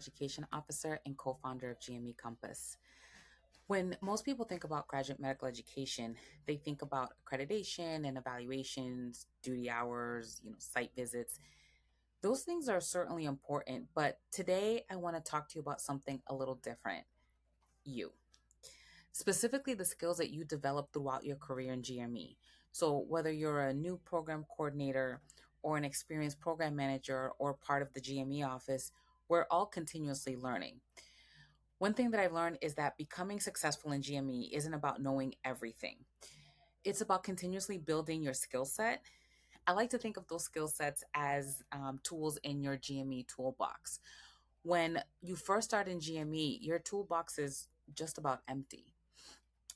Education Officer and co-founder of GME Compass. When most people think about graduate medical education, they think about accreditation and evaluations, duty hours, site visits. Those things are certainly important, but today I want to talk to you about something a little different. You. Specifically the skills that you develop throughout your career in GME. So whether you're a new program coordinator or an experienced program manager or part of the GME office, we're all continuously learning. One thing that I've learned is that becoming successful in GME isn't about knowing everything. It's about continuously building your skill set. I like to think of those skill sets as tools in your GME toolbox. When you first start in GME, your toolbox is just about empty.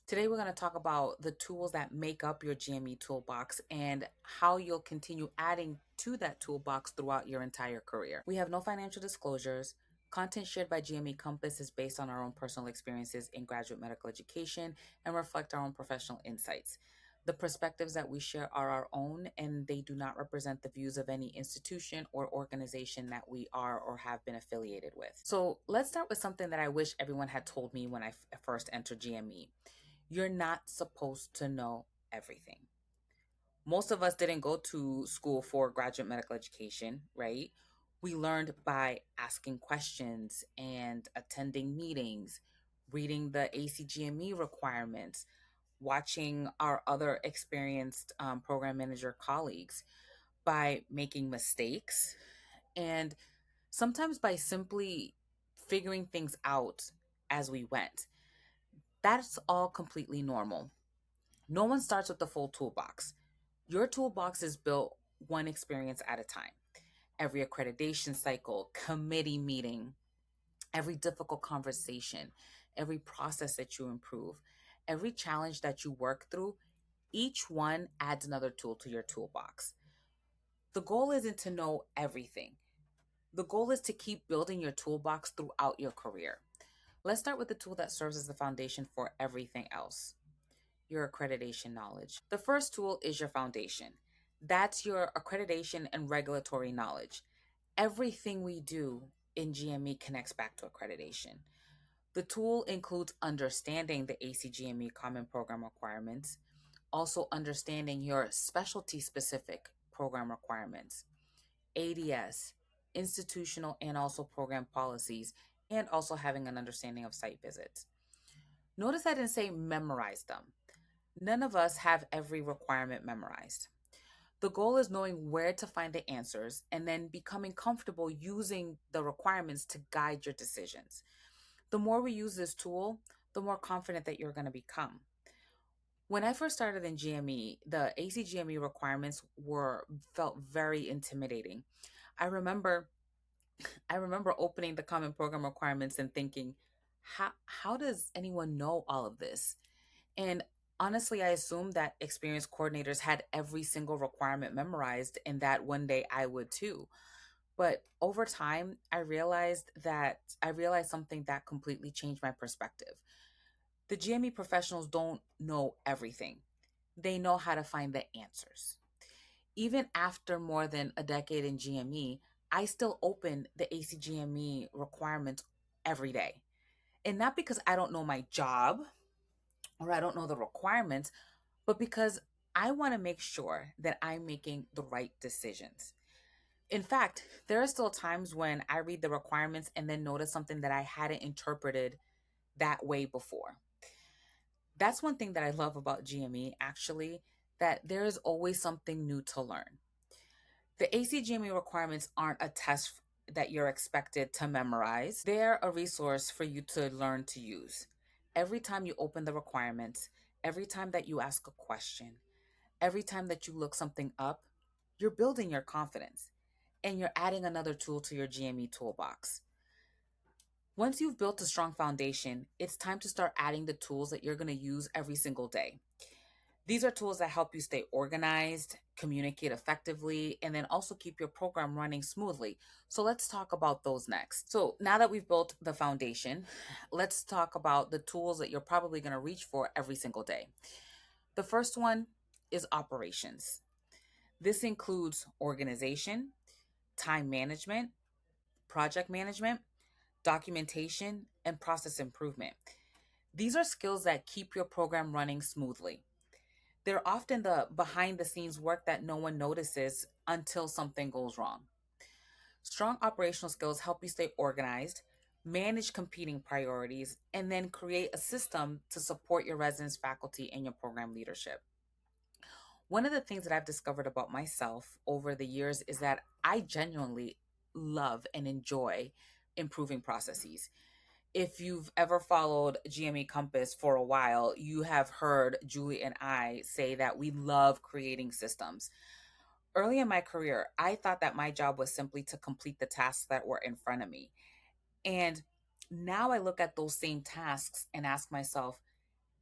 Today, we're going to talk about the tools that make up your GME toolbox and how you'll continue adding to that toolbox throughout your entire career. We have no financial disclosures. Content shared by GME Compass is based on our own personal experiences in graduate medical education and reflect our own professional insights. The perspectives that we share are our own, and they do not represent the views of any institution or organization that we are or have been affiliated with. So let's start with something that I wish everyone had told me when I first entered GME. You're not supposed to know everything. Most of us didn't go to school for graduate medical education, right? We learned by asking questions and attending meetings, reading the ACGME requirements, watching our other experienced program manager colleagues, by making mistakes, and sometimes by simply figuring things out as we went. That's all completely normal. No one starts with the full toolbox. Your toolbox is built one experience at a time. Every accreditation cycle, committee meeting, every difficult conversation, every process that you improve, every challenge that you work through, each one adds another tool to your toolbox. The goal isn't to know everything. The goal is to keep building your toolbox throughout your career. Let's start with the tool that serves as the foundation for everything else: your accreditation knowledge. The first tool is your foundation. That's your accreditation and regulatory knowledge. Everything we do in GME connects back to accreditation. The tool includes understanding the ACGME Common Program requirements, also understanding your specialty specific program requirements, ADS, institutional and also program policies, and also having an understanding of site visits. Notice I didn't say memorize them. None of us have every requirement memorized. The goal is knowing where to find the answers and then becoming comfortable using the requirements to guide your decisions. The more we use this tool, the more confident that you're going to become. When I first started in GME, the ACGME requirements felt very intimidating. I remember opening the common program requirements and thinking, how does anyone know all of this? And honestly, I assumed that experienced coordinators had every single requirement memorized and that one day I would too. But over time, I realized something that completely changed my perspective. The GME professionals don't know everything. They know how to find the answers. Even after more than a decade in GME, I still open the ACGME requirements every day. And not because I don't know my job or I don't know the requirements, but because I want to make sure that I'm making the right decisions. In fact, there are still times when I read the requirements and then notice something that I hadn't interpreted that way before. That's one thing that I love about GME, actually, that there is always something new to learn. The ACGME requirements aren't a test that you're expected to memorize. They're a resource for you to learn to use. Every time you open the requirements, every time that you ask a question, every time that you look something up, you're building your confidence and you're adding another tool to your GME toolbox. Once you've built a strong foundation, it's time to start adding the tools that you're going to use every single day. These are tools that help you stay organized, communicate effectively, and then also keep your program running smoothly. So let's talk about those next. So now that we've built the foundation, let's talk about the tools that you're probably going to reach for every single day. The first one is operations. This includes organization, time management, project management, documentation, and process improvement. These are skills that keep your program running smoothly. They're often the behind the scenes work that no one notices until something goes wrong. Strong operational skills help you stay organized, manage competing priorities, and then create a system to support your residents, faculty, and your program leadership. One of the things that I've discovered about myself over the years is that I genuinely love and enjoy improving processes. If you've ever followed GME Compass for a while, you have heard Julie and I say that we love creating systems. Early in my career, I thought that my job was simply to complete the tasks that were in front of me. And now I look at those same tasks and ask myself,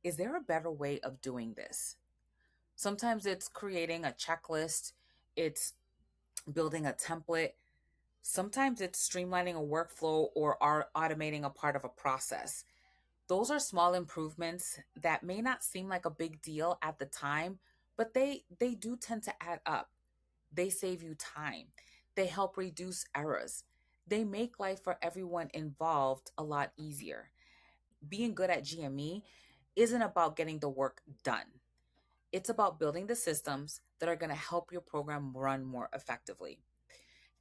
is there a better way of doing this? Sometimes it's creating a checklist, it's building a template. Sometimes it's streamlining a workflow or automating a part of a process. Those are small improvements that may not seem like a big deal at the time, but they do tend to add up. They save you time. They help reduce errors. They make life for everyone involved a lot easier. Being good at GME isn't about getting the work done. It's about building the systems that are going to help your program run more effectively.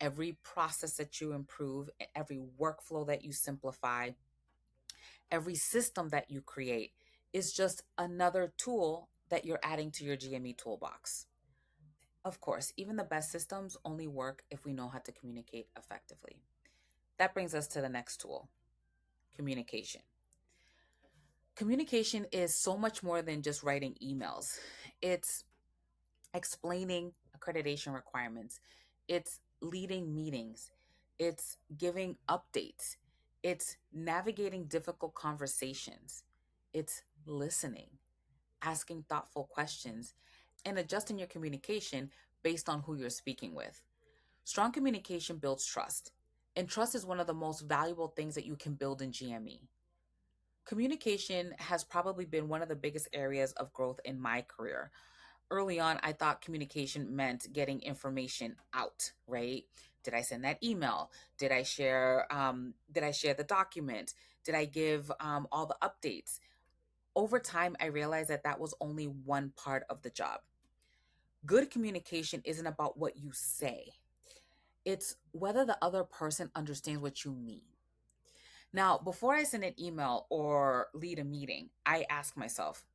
Every process that you improve, every workflow that you simplify, every system that you create is just another tool that you're adding to your GME toolbox. Of course, even the best systems only work if we know how to communicate effectively. That brings us to the next tool, communication. Communication is so much more than just writing emails. It's explaining accreditation requirements, it's leading meetings, it's giving updates, it's navigating difficult conversations, it's listening, asking thoughtful questions, and adjusting your communication based on who you're speaking with. Strong communication builds trust, and trust is one of the most valuable things that you can build in GME. Communication has probably been one of the biggest areas of growth in my career. Early on, I thought communication meant getting information out, right? Did I send that email? Did I share the document? Did I give all the updates? Over time, I realized that that was only one part of the job. Good communication isn't about what you say. It's whether the other person understands what you mean. Now, before I send an email or lead a meeting, I ask myself,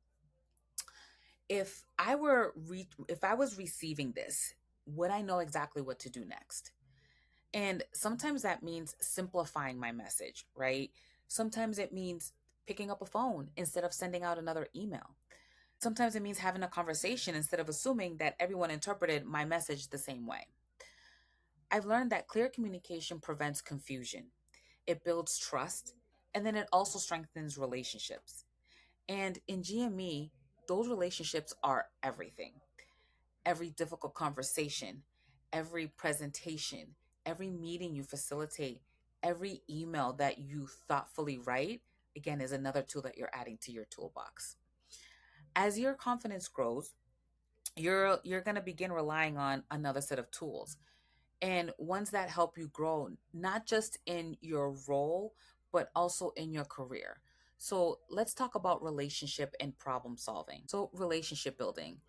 if I was receiving this, would I know exactly what to do next? And sometimes that means simplifying my message, right? Sometimes it means picking up a phone instead of sending out another email. Sometimes it means having a conversation instead of assuming that everyone interpreted my message the same way. I've learned that clear communication prevents confusion. It builds trust, and then it also strengthens relationships. And in GME, those relationships are everything. Every difficult conversation, every presentation, every meeting you facilitate, every email that you thoughtfully write, again, is another tool that you're adding to your toolbox. As your confidence grows, you're going to begin relying on another set of tools and ones that help you grow not just in your role but also in your career. So let's talk about relationship and problem solving. So relationship building,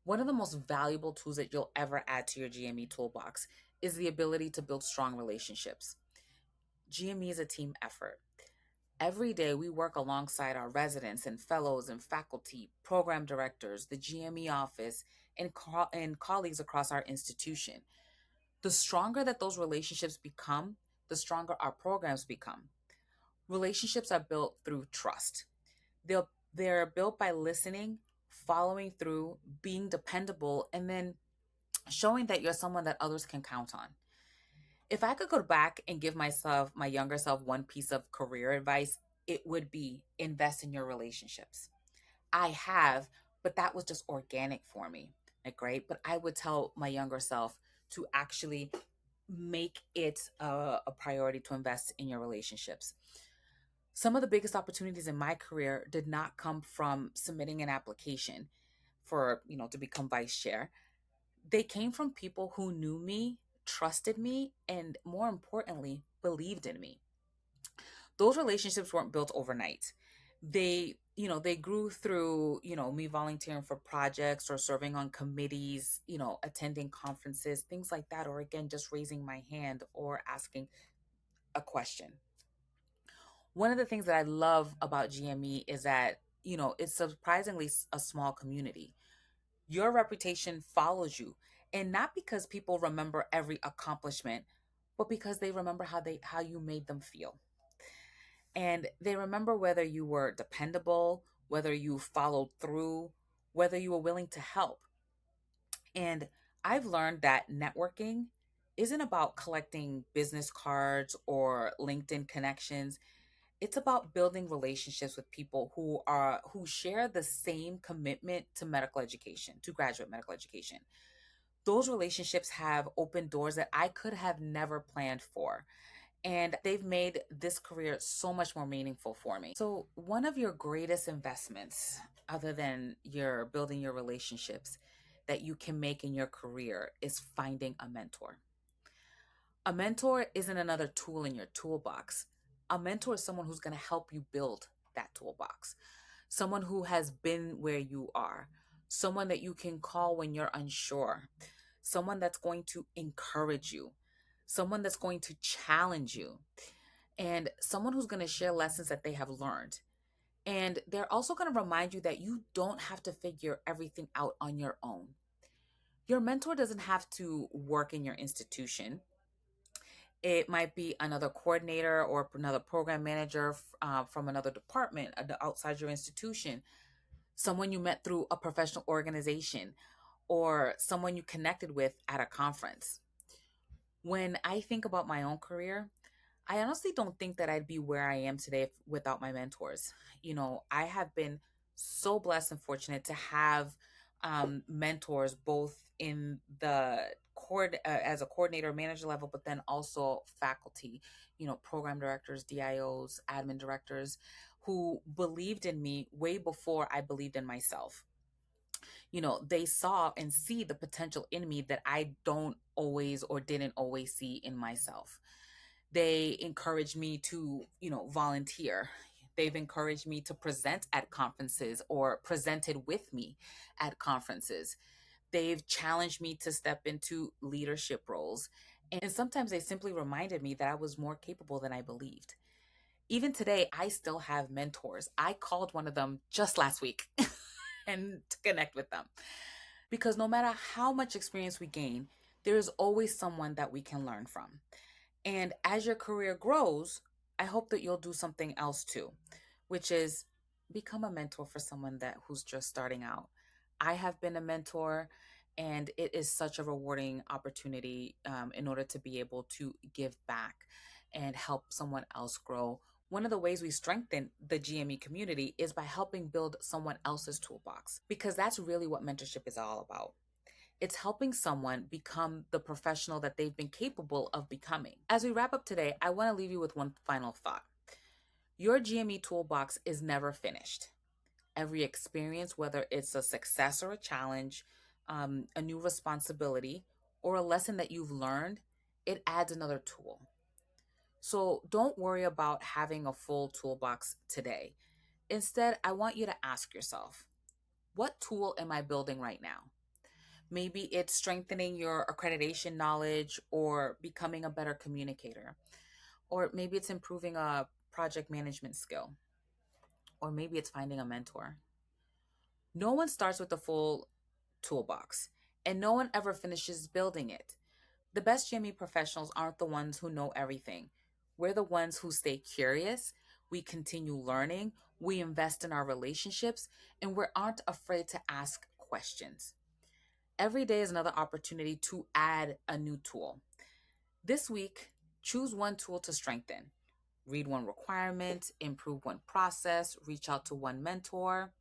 one of the most valuable tools that you'll ever add to your GME toolbox is the ability to build strong relationships. GME is a team effort. Every day we work alongside our residents and fellows and faculty, program directors, the GME office, and colleagues across our institution. The stronger that those relationships become, the stronger our programs become. Relationships are built through trust. They're built by listening, following through, being dependable, and then showing that you're someone that others can count on. If I could go back and give myself, my younger self, one piece of career advice, it would be invest in your relationships. I have, but that was just organic for me. Like, right? But I would tell my younger self to actually make it a priority to invest in your relationships. Some of the biggest opportunities in my career did not come from submitting an application for, to become vice chair. They came from people who knew me, trusted me, and more importantly, believed in me. Those relationships weren't built overnight. They grew through, me volunteering for projects or serving on committees, attending conferences, things like that, or again, just raising my hand or asking a question. One of the things that I love about GME is that, it's surprisingly a small community. Your reputation follows you, and not because people remember every accomplishment, but because they remember how you made them feel. And they remember whether you were dependable, whether you followed through, whether you were willing to help. And I've learned that networking isn't about collecting business cards or LinkedIn connections. It's about building relationships with people who share the same commitment to medical education, to graduate medical education. Those relationships have opened doors that I could have never planned for. And they've made this career so much more meaningful for me. So, one of your greatest investments, other than your building your relationships, that you can make in your career is finding a mentor. A mentor isn't another tool in your toolbox. A mentor is someone who's going to help you build that toolbox, someone who has been where you are, someone that you can call when you're unsure, someone that's going to encourage you, someone that's going to challenge you, and someone who's going to share lessons that they have learned. And they're also going to remind you that you don't have to figure everything out on your own. Your mentor doesn't have to work in your institution. It might be another coordinator or another program manager from another department outside your institution, someone you met through a professional organization, or someone you connected with at a conference. When I think about my own career, I honestly don't think that I'd be where I am today without my mentors. I have been so blessed and fortunate to have mentors both in the as a coordinator manager level, but then also faculty, program directors, DIOs, admin directors who believed in me way before I believed in myself. They saw and see the potential in me that I don't always or didn't always see in myself. They encouraged me to, volunteer. They've encouraged me to present at conferences or presented with me at conferences. They've challenged me to step into leadership roles. And sometimes they simply reminded me that I was more capable than I believed. Even today, I still have mentors. I called one of them just last week and to connect with them. Because no matter how much experience we gain, there is always someone that we can learn from. And as your career grows, I hope that you'll do something else too, which is become a mentor for someone who's just starting out. I have been a mentor, and it is such a rewarding opportunity in order to be able to give back and help someone else grow. One of the ways we strengthen the GME community is by helping build someone else's toolbox, because that's really what mentorship is all about. It's helping someone become the professional that they've been capable of becoming. As we wrap up today, I want to leave you with one final thought. Your GME toolbox is never finished. Every experience, whether it's a success or a challenge, a new responsibility, or a lesson that you've learned, it adds another tool. So don't worry about having a full toolbox today. Instead, I want you to ask yourself, what tool am I building right now? Maybe it's strengthening your accreditation knowledge or becoming a better communicator. Or maybe it's improving a project management skill. Or maybe it's finding a mentor. No one starts with a full toolbox, and no one ever finishes building it. The best GME professionals aren't the ones who know everything. We're the ones who stay curious, we continue learning, we invest in our relationships, and we aren't afraid to ask questions. Every day is another opportunity to add a new tool. This week, choose one tool to strengthen. Read one requirement, improve one process, reach out to one mentor.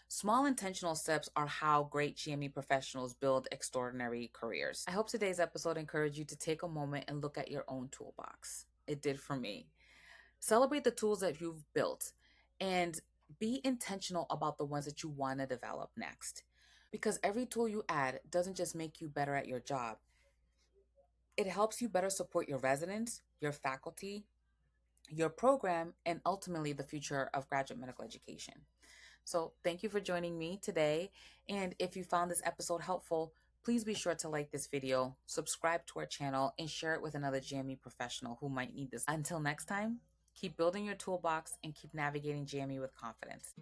Small intentional steps are how great GME professionals build extraordinary careers. I hope today's episode encouraged you to take a moment and look at your own toolbox. It did for me. Celebrate the tools that you've built and be intentional about the ones that you want to develop next. Because every tool you add doesn't just make you better at your job, it helps you better support your residents, your faculty, your program, and ultimately the future of graduate medical education. So, thank you for joining me today. And if you found this episode helpful, please be sure to like this video, subscribe to our channel, and share it with another GME professional who might need this. Until next time, keep building your toolbox and keep navigating GME with confidence.